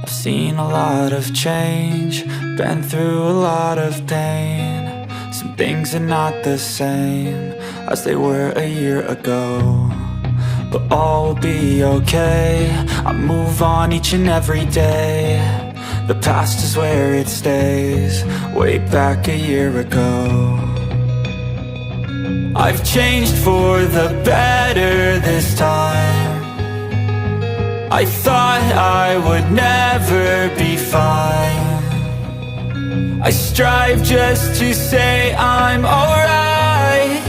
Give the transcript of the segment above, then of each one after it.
I've seen a lot of change, been through a lot of pain. Some things are not the same as they were a year ago, but all will be okay. I move on each and every day. The past is where it stays, way back a year ago. I've changed for the better this time. I thought I would never be fine. I strive just to say I'm alright,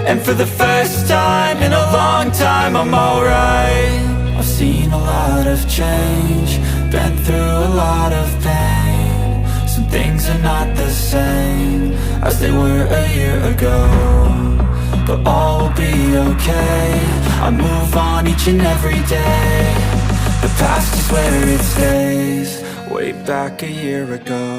and for the first time in a long time I'm alright. I've seen a lot of change, been through a lot of pain. Some things are not the same as they were a year ago, but all will be okay. I move on each and every day. The past is where it stays, way back a year ago.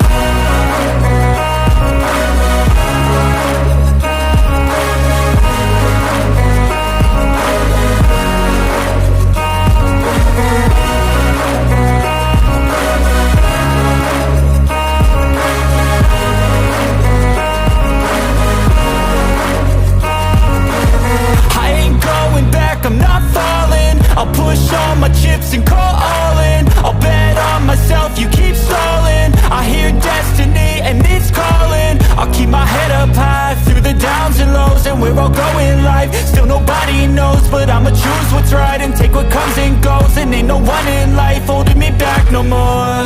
I'm not falling, I'll push all my chips and call all in. I'll bet on myself, you keep stalling. I hear destiny and it's calling. I'll keep my head up high through the downs and lows, and we're all going live. Still nobody knows, but I'ma choose what's right and take what comes and goes. And ain't no one in life holding me back no more.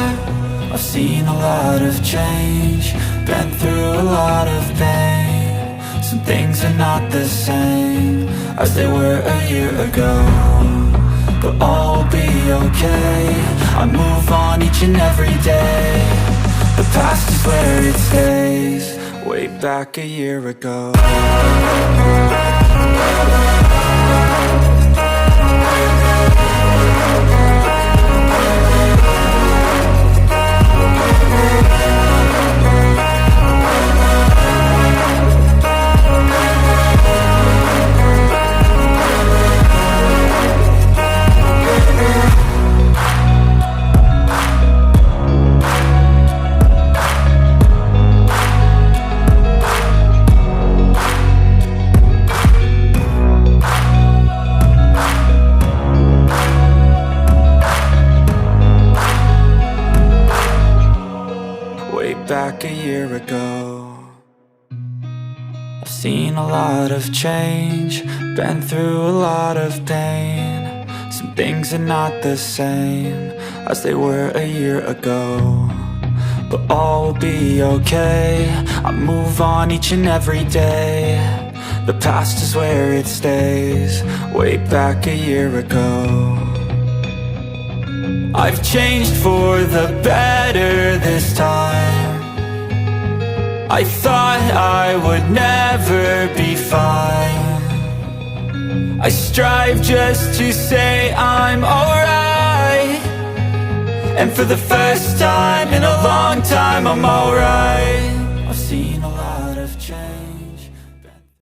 I've seen a lot of change, been through a lot of pain. Some things are not the same as they were a year ago, but all will be okay. I move on each and every day. The past is where it stays, way back a year ago. Back a year ago. I've seen a lot of change, been through a lot of pain. Some things are not the same as they were a year ago, but all will be okay. I move on each and every day. The past is where it stays, way back a year ago. I've changed for the better this time. I thought I would never be fine. I strive just to say I'm alright, and for the first time in a long time I'm alright.